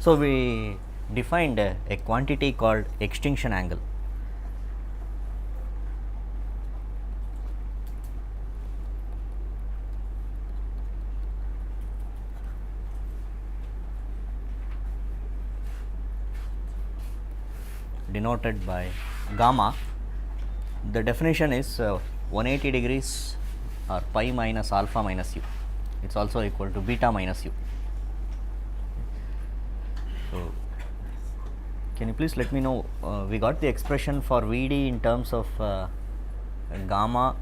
So, we defined a quantity called extinction angle. Denoted by gamma. The definition is 180 degrees or pi minus alpha minus u. It is also equal to beta minus u. So, can you please let me know, we got the expression for Vd in terms of gamma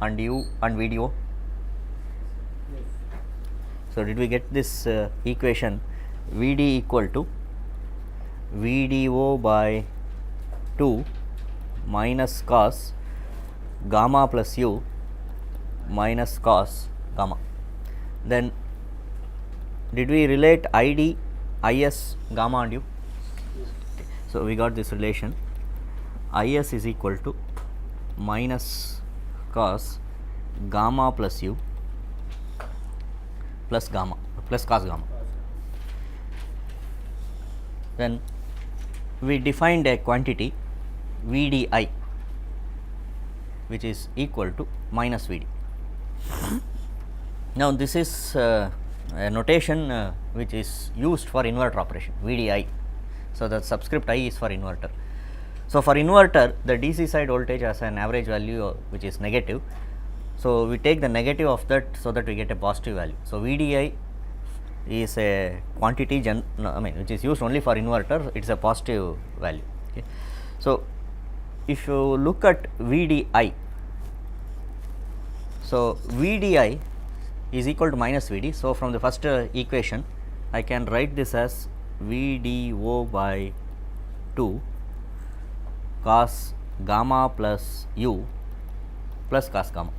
and u and Vdo. So, did we get this equation Vd equal to Vdo by 2 minus cos gamma plus u minus cos gamma. Then did we relate Id, Is, gamma and u? So, we got this relation Is is equal to minus cos gamma plus u plus gamma plus cos gamma. Then we defined a quantity Vdi, which is equal to minus Vd. Now, this is a notation which is used for inverter operation, Vdi. So, the subscript I is for inverter. So, for inverter, the DC side voltage has an average value which is negative. So, we take the negative of that, so that we get a positive value. So, Vdi is a quantity which is used only for inverter, it is a positive value. Okay. So, if you look at Vdi, so Vdi is equal to minus Vd. So, from the first equation I can write this as Vdo by 2 cos gamma plus u plus cos gamma.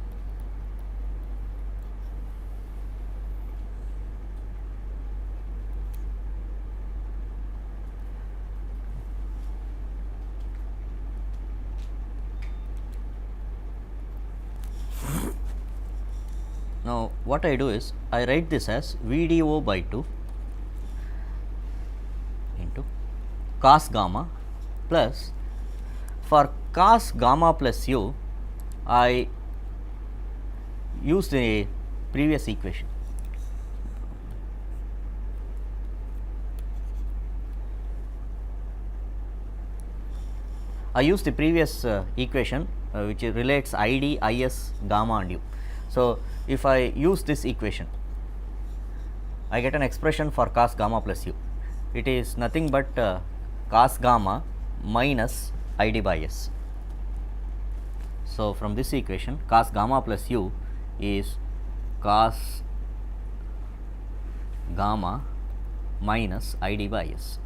Now, what I do is I write this as Vdo by 2 into cos gamma plus, for cos gamma plus u I use the previous equation. I use the previous equation which relates Id, Is, gamma and u. So, if I use this equation, I get an expression for cos gamma plus u. It is nothing but cos gamma minus Id by s. So, from this equation cos gamma plus u is cos gamma minus Id by s.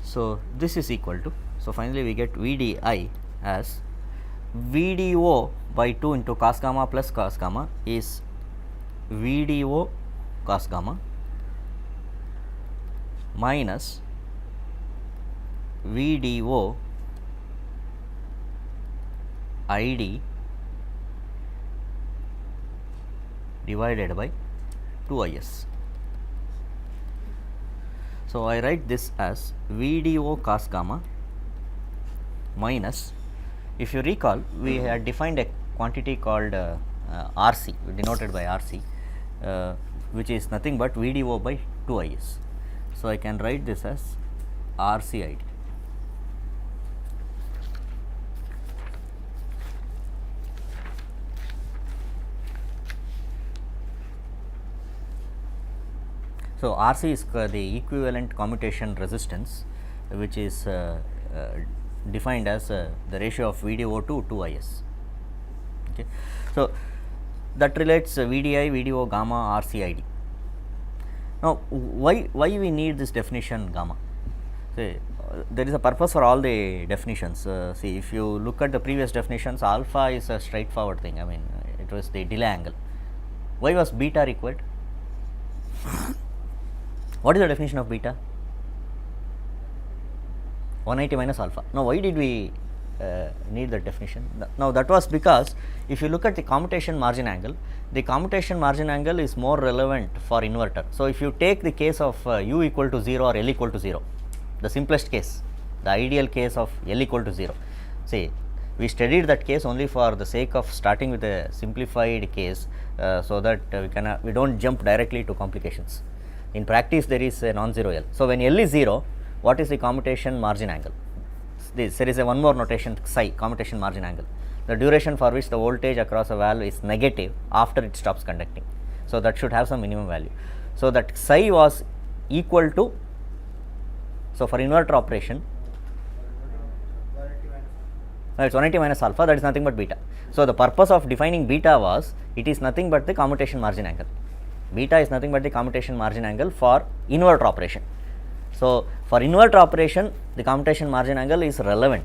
So, this is equal to, so finally we get Vdi as Vdo by 2 into cos gamma plus cos gamma is Vdo cos gamma minus Vdo Id divided by 2Is. So, I write this as Vdo cos gamma minus, if you recall, we had defined a quantity called Rc, denoted by Rc, which is nothing but Vdo by 2Is. So, I can write this as Rcid. So, Rc is the equivalent commutation resistance, which is defined as the ratio of Vdo to 2Is. Okay. So, that relates Vdi, Vdo, gamma, Rcid. Now, why we need this definition gamma? See, there is a purpose for all the definitions. See, if you look at the previous definitions, alpha is a straightforward thing. I mean, it was the delay angle. Why was beta required? What is the definition of beta? 180 minus alpha. Now, why did we need the definition. Now, that was because if you look at the commutation margin angle, the commutation margin angle is more relevant for inverter. So, if you take the case of u equal to 0 or L equal to 0, the simplest case, the ideal case of L equal to 0, see, we studied that case only for the sake of starting with a simplified case, so that we do not jump directly to complications. In practice, there is a non-zero L. So, when L is 0, what is the commutation margin angle? There is a one more notation, psi, commutation margin angle, the duration for which the voltage across a valve is negative after it stops conducting. So, that should have some minimum value. So, that psi was equal to, so for inverter operation, it is 180 minus alpha, that is nothing but beta. So, the purpose of defining beta was, it is nothing but the commutation margin angle. Beta is nothing but the commutation margin angle for inverter operation. So, for inverter operation, the commutation margin angle is relevant.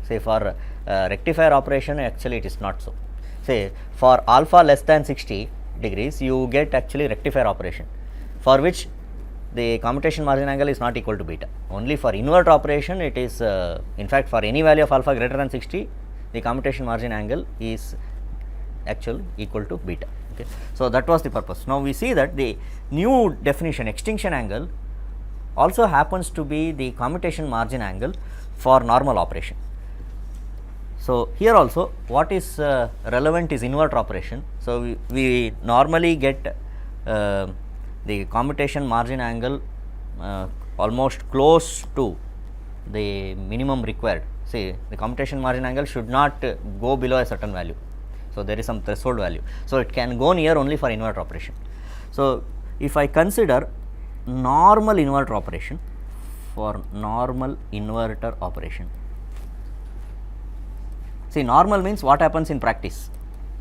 Say for rectifier operation, actually it is not so. Say for alpha less than 60 degrees, you get actually rectifier operation, for which the commutation margin angle is not equal to beta. Only for inverter operation, it is in fact for any value of alpha greater than 60, the commutation margin angle is actually equal to beta. Okay. So, that was the purpose. Now, we see that the new definition, extinction angle, also happens to be the commutation margin angle for normal operation. So, here also what is relevant is inverter operation. So, we normally get the commutation margin angle almost close to the minimum required. See, the commutation margin angle should not go below a certain value. So, there is some threshold value. So, it can go near only for inverter operation. So, if I consider normal inverter operation, for normal inverter operation, see, normal means what happens in practice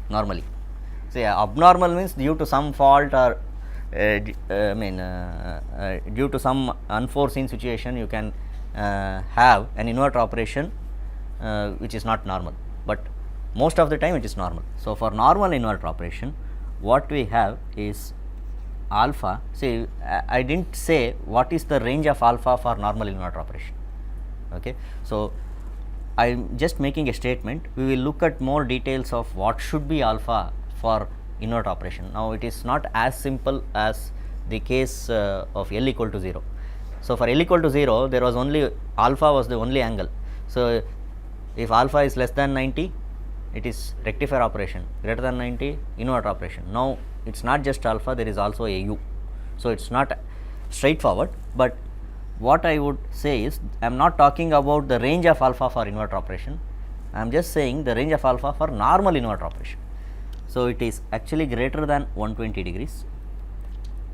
normally. Say abnormal means due to some fault or due to some unforeseen situation, you can have an inverter operation which is not normal, but most of the time it is normal. So, for normal inverter operation, what we have is alpha. See, I did not say what is the range of alpha for normal inverter operation. Okay. So, I am just making a statement. We will look at more details of what should be alpha for inverter operation. Now, it is not as simple as the case of L equal to 0. So, for L equal to 0, there was only alpha was the only angle. So, if alpha is less than 90, it is rectifier operation, greater than 90 inverter operation. Now, it is not just alpha, there is also a u. So, it is not straightforward, but what I would say is, I am not talking about the range of alpha for inverter operation, I am just saying the range of alpha for normal inverter operation. So, it is actually greater than 120 degrees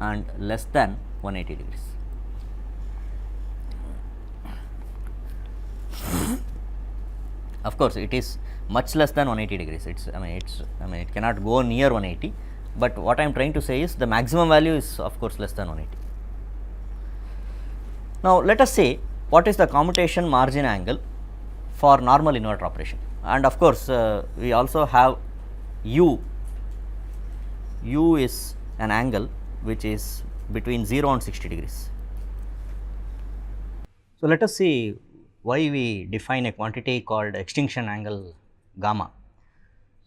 and less than 180 degrees. Of course, it is much less than 180 degrees. It cannot go near 180, but what I am trying to say is the maximum value is of course less than 180. Now, let us say what is the commutation margin angle for normal inverter operation, and of course, we also have u. U is an angle which is between 0 and 60 degrees. So, let us see why we define a quantity called extinction angle gamma.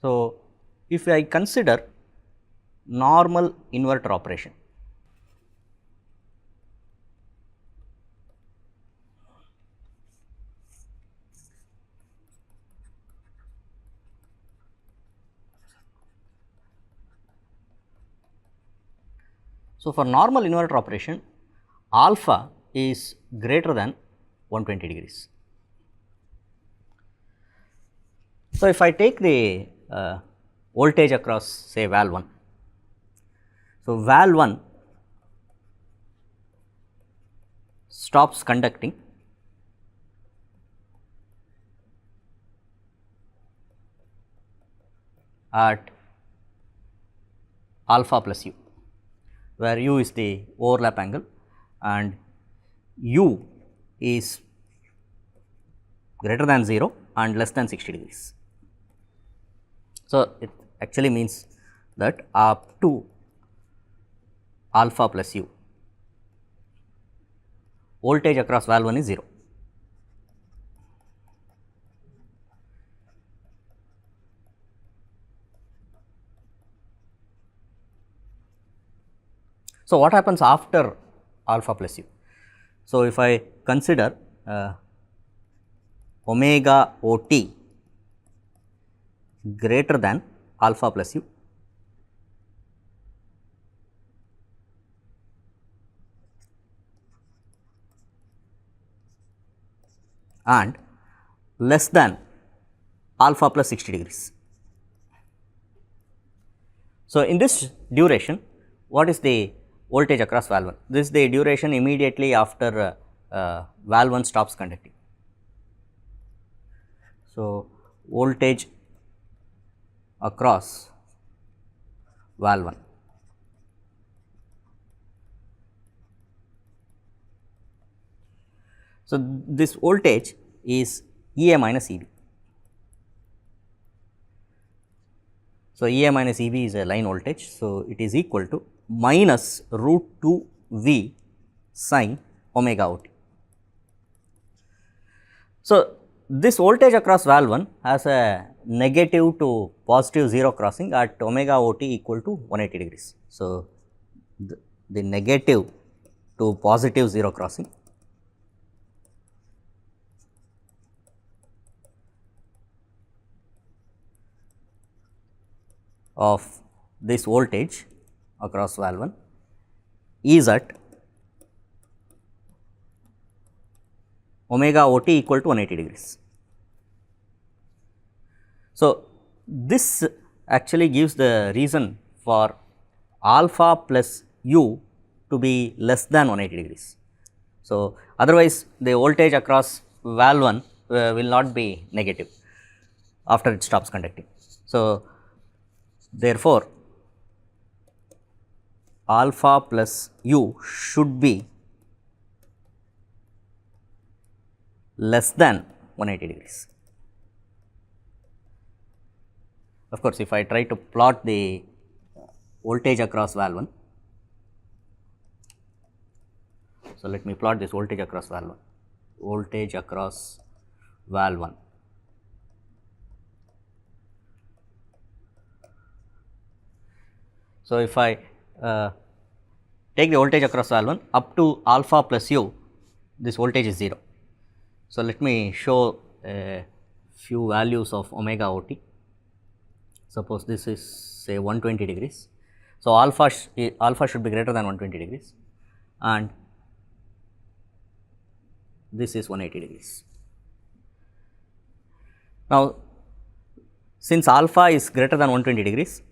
So, if I consider normal inverter operation, so for normal inverter operation, alpha is greater than 120 degrees. So, if I take the voltage across say valve 1, so valve 1 stops conducting at alpha plus u, where u is the overlap angle and u is greater than 0 and less than 60 degrees. So, it actually means that up to alpha plus u, voltage across valve 1 is 0. So, what happens after alpha plus u? So, if I consider omega o t greater than alpha plus u, and less than alpha plus 60 degrees. So, in this duration, what is the voltage across valve 1? This is the duration immediately after valve 1 stops conducting. So, voltage across valve 1. So, this voltage is E A minus E B. So, E A minus E B is a line voltage. So, it is equal to minus root 2 V sin omega o t. So, this voltage across valve 1 has a negative to positive 0 crossing at omega o t equal to 180 degrees. So, the negative to positive 0 crossing of this voltage across valve 1 is at omega o t equal to 180 degrees. So, this actually gives the reason for alpha plus u to be less than 180 degrees. So, otherwise the voltage across valve 1 will not be negative after it stops conducting. So, therefore, alpha plus u should be less than 180 degrees. Of course, if I try to plot the voltage across valve 1, so let me plot this voltage across valve 1, voltage across valve 1. So, if I take the voltage across valve 1 up to alpha plus u, this voltage is 0. So, let me show a few values of omega o t. Suppose this is say 120 degrees. So, alpha should be greater than 120 degrees and this is 180 degrees. Now, since alpha is greater than 120 degrees,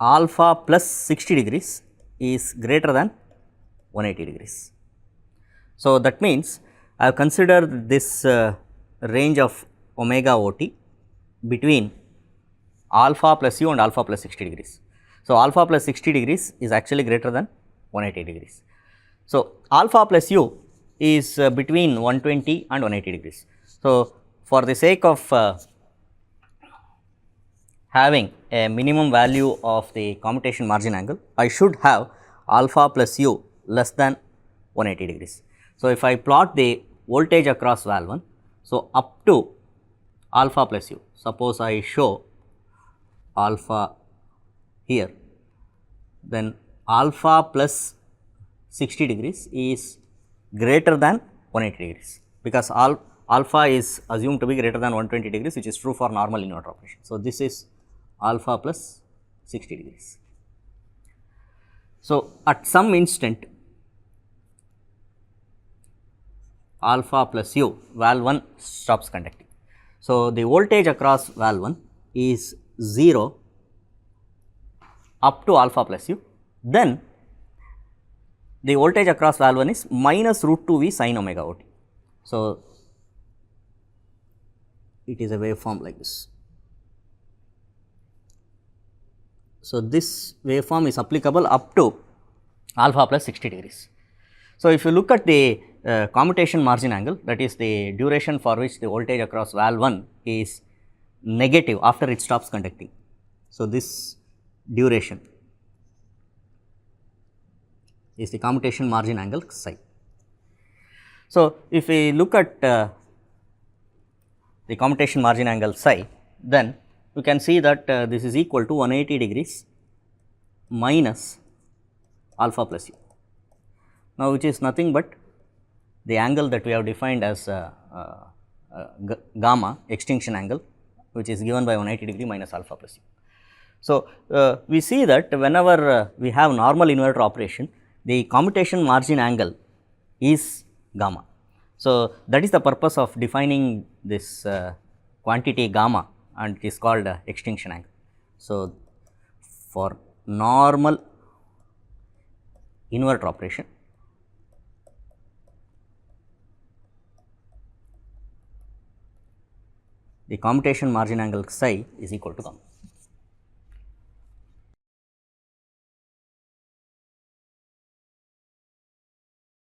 alpha plus 60 degrees is greater than 180 degrees. So, that means I have considered this range of omega o t between alpha plus u and alpha plus 60 degrees. So, alpha plus 60 degrees is actually greater than 180 degrees. So, alpha plus u is between 120 and 180 degrees. So, for the sake of having a minimum value of the commutation margin angle, I should have alpha plus u less than 180 degrees. So, if I plot the voltage across valve 1, so up to alpha plus u, suppose I show alpha here, then alpha plus 60 degrees is greater than 180 degrees, because alpha is assumed to be greater than 120 degrees, which is true for normal inverter operation. So, this is alpha plus 60 degrees. So, at some instant alpha plus u, valve 1 stops conducting. So, the voltage across valve 1 is 0 up to alpha plus u, then the voltage across valve 1 is minus root 2 v sin omega o t. So, it is a waveform like this. So, this waveform is applicable up to alpha plus 60 degrees. So, if you look at the commutation margin angle, that is the duration for which the voltage across valve 1 is negative after it stops conducting. So, this duration is the commutation margin angle psi. So, if we look at the commutation margin angle psi, then you can see that this is equal to 180 degrees minus alpha plus u. Now, which is nothing but the angle that we have defined as gamma extinction angle, which is given by 180 degree minus alpha plus u. So, we see that whenever we have normal inverter operation, the commutation margin angle is gamma. So, that is the purpose of defining this quantity gamma, and it is called extinction angle. So, for normal inverter operation, the commutation margin angle psi is equal to gamma.